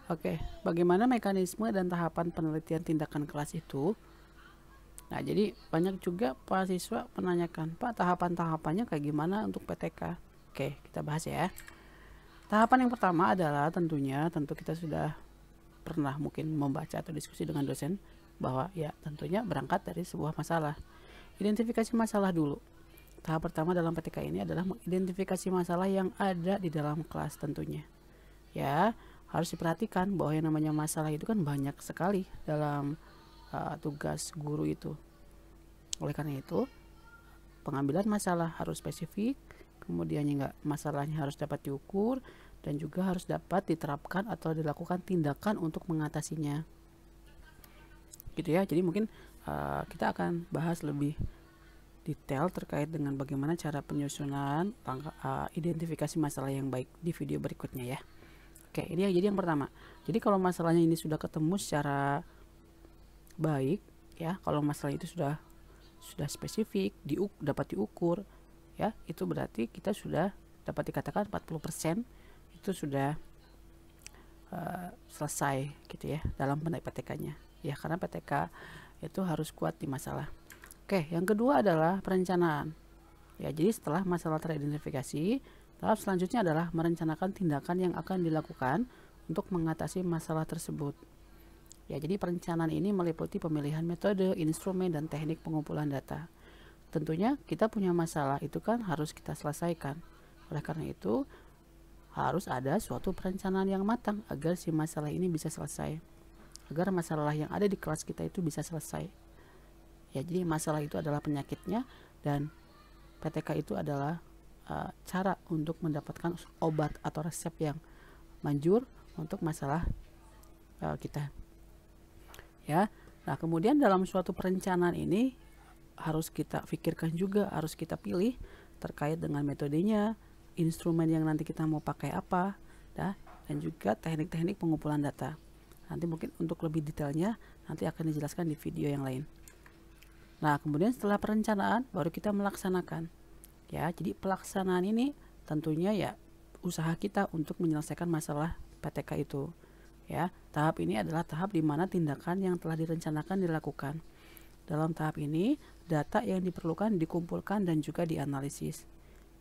Oke, bagaimana mekanisme dan tahapan penelitian tindakan kelas itu? Nah, jadi banyak juga mahasiswa menanyakan, Pak, tahapan-tahapannya kayak gimana untuk PTK? Oke, kita bahas ya. Tahapan yang pertama adalah tentu kita sudah pernah mungkin membaca atau diskusi dengan dosen bahwa ya tentunya berangkat dari sebuah masalah. Identifikasi masalah dulu. Tahap pertama dalam PTK ini adalah mengidentifikasi masalah yang ada di dalam kelas tentunya. Ya, harus diperhatikan bahwa yang namanya masalah itu kan banyak sekali dalam tugas guru itu. Oleh karena itu, pengambilan masalah harus spesifik, kemudian masalahnya harus dapat diukur, dan juga harus dapat diterapkan atau dilakukan tindakan untuk mengatasinya. Gitu ya, jadi mungkin kita akan bahas lebih detail terkait dengan bagaimana cara penyusunan identifikasi masalah yang baik di video berikutnya ya. Oke, ini jadi yang pertama. Jadi kalau masalahnya ini sudah ketemu secara baik ya, kalau masalah itu sudah spesifik, dapat diukur ya, itu berarti kita sudah dapat dikatakan 40% itu sudah selesai gitu ya dalam PTK-nya ya, karena PTK itu harus kuat di masalah. Oke, yang kedua adalah perencanaan. Ya, jadi setelah masalah teridentifikasi, tahap selanjutnya adalah merencanakan tindakan yang akan dilakukan untuk mengatasi masalah tersebut. Ya, jadi perencanaan ini meliputi pemilihan metode, instrumen, dan teknik pengumpulan data. Tentunya kita punya masalah itu kan harus kita selesaikan. Oleh karena itu, harus ada suatu perencanaan yang matang agar si masalah ini bisa selesai. Agar masalah yang ada di kelas kita itu bisa selesai. Ya, jadi masalah itu adalah penyakitnya dan PTK itu adalah cara untuk mendapatkan obat atau resep yang manjur untuk masalah kita. Ya. Nah, kemudian dalam suatu perencanaan ini harus kita pikirkan juga, harus kita pilih terkait dengan metodenya, instrumen yang nanti kita mau pakai apa, dan juga teknik-teknik pengumpulan data. Nanti mungkin untuk lebih detailnya nanti akan dijelaskan di video yang lain. Nah, kemudian setelah perencanaan baru kita melaksanakan. Ya, jadi pelaksanaan ini tentunya ya usaha kita untuk menyelesaikan masalah PTK itu. Ya, tahap ini adalah tahap di mana tindakan yang telah direncanakan dilakukan. Dalam tahap ini, data yang diperlukan dikumpulkan dan juga dianalisis.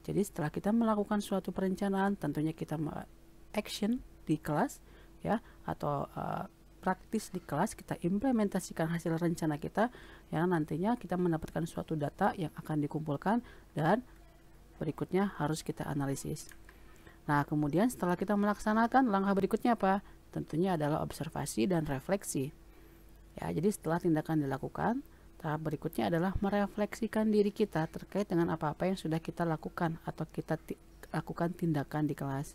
Jadi setelah kita melakukan suatu perencanaan, tentunya kita action di kelas ya, atau praktis di kelas, kita implementasikan hasil rencana kita yang nantinya kita mendapatkan suatu data yang akan dikumpulkan dan berikutnya harus kita analisis. Nah, kemudian setelah kita melaksanakan, langkah berikutnya apa? Tentunya adalah observasi dan refleksi. Ya, jadi setelah tindakan dilakukan, tahap berikutnya adalah merefleksikan diri kita terkait dengan apa-apa yang sudah kita lakukan atau kita lakukan tindakan di kelas.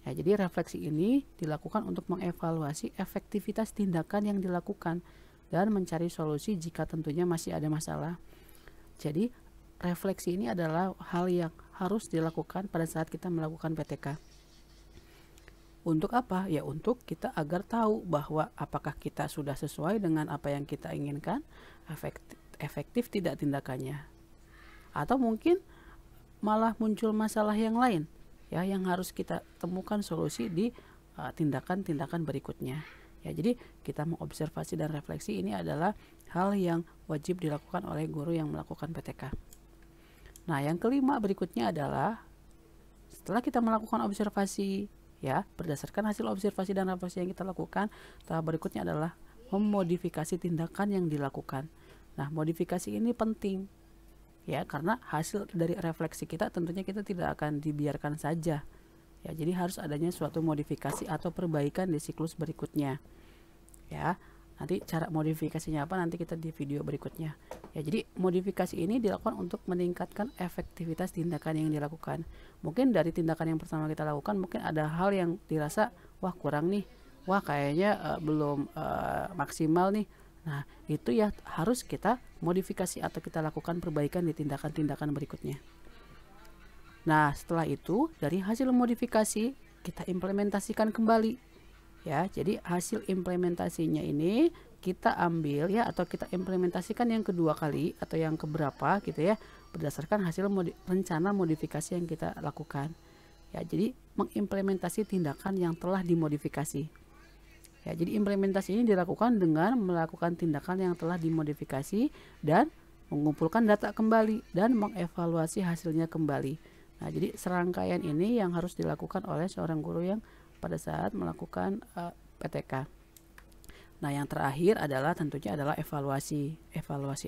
Ya, jadi refleksi ini dilakukan untuk mengevaluasi efektivitas tindakan yang dilakukan dan mencari solusi jika tentunya masih ada masalah. Jadi refleksi ini adalah hal yang harus dilakukan pada saat kita melakukan PTK. Untuk apa? Ya untuk kita agar tahu bahwa apakah kita sudah sesuai dengan apa yang kita inginkan, efektif tidak tindakannya. Atau mungkin malah muncul masalah yang lain ya, yang harus kita temukan solusi di tindakan-tindakan berikutnya. Ya, jadi kita mengobservasi dan refleksi ini adalah hal yang wajib dilakukan oleh guru yang melakukan PTK. Nah, yang kelima berikutnya adalah setelah kita melakukan observasi ya, berdasarkan hasil observasi dan refleksi yang kita lakukan, tahap berikutnya adalah memodifikasi tindakan yang dilakukan. Nah, modifikasi ini penting ya, karena hasil dari refleksi kita tentunya kita tidak akan dibiarkan saja ya, jadi harus adanya suatu modifikasi atau perbaikan di siklus berikutnya ya. Nanti cara modifikasinya apa nanti kita di video berikutnya ya. Jadi modifikasi ini dilakukan untuk meningkatkan efektivitas tindakan yang dilakukan. Mungkin dari tindakan yang pertama kita lakukan mungkin ada hal yang dirasa wah kurang nih, wah kayaknya belum maksimal nih. Nah, itu ya harus kita modifikasi atau kita lakukan perbaikan di tindakan-tindakan berikutnya. Nah, setelah itu dari hasil modifikasi kita implementasikan kembali. Ya, jadi hasil implementasinya ini kita ambil ya, atau kita implementasikan yang kedua kali atau yang keberapa gitu ya, berdasarkan hasil rencana modifikasi yang kita lakukan. Ya, jadi mengimplementasi tindakan yang telah dimodifikasi. Ya, jadi implementasi ini dilakukan dengan melakukan tindakan yang telah dimodifikasi dan mengumpulkan data kembali dan mengevaluasi hasilnya kembali. Nah, jadi serangkaian ini yang harus dilakukan oleh seorang guru yang pada saat melakukan PTK. Nah, yang terakhir adalah tentunya adalah evaluasi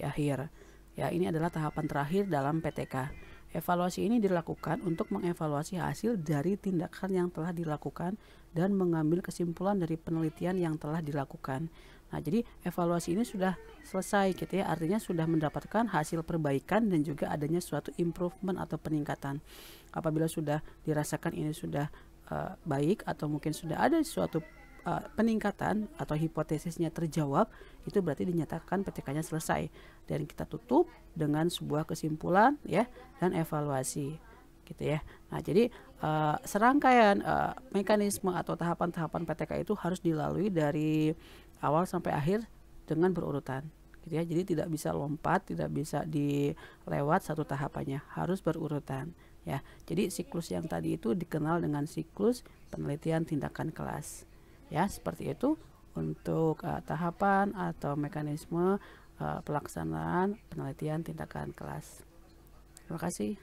akhir. Ya, ini adalah tahapan terakhir dalam PTK. Evaluasi ini dilakukan untuk mengevaluasi hasil dari tindakan yang telah dilakukan dan mengambil kesimpulan dari penelitian yang telah dilakukan. Nah, jadi evaluasi ini sudah selesai gitu ya, artinya sudah mendapatkan hasil perbaikan dan juga adanya suatu improvement atau peningkatan. Apabila sudah dirasakan ini sudah baik atau mungkin sudah ada suatu peningkatan atau hipotesisnya terjawab, itu berarti dinyatakan PTK-nya selesai dan kita tutup dengan sebuah kesimpulan ya dan evaluasi gitu ya. Nah, jadi serangkaian mekanisme atau tahapan-tahapan PTK itu harus dilalui dari awal sampai akhir dengan berurutan gitu ya. Jadi tidak bisa lompat, tidak bisa dilewat satu tahapannya, harus berurutan ya. Jadi siklus yang tadi itu dikenal dengan siklus penelitian tindakan kelas. Ya, seperti itu untuk tahapan atau mekanisme pelaksanaan penelitian tindakan kelas. Terima kasih.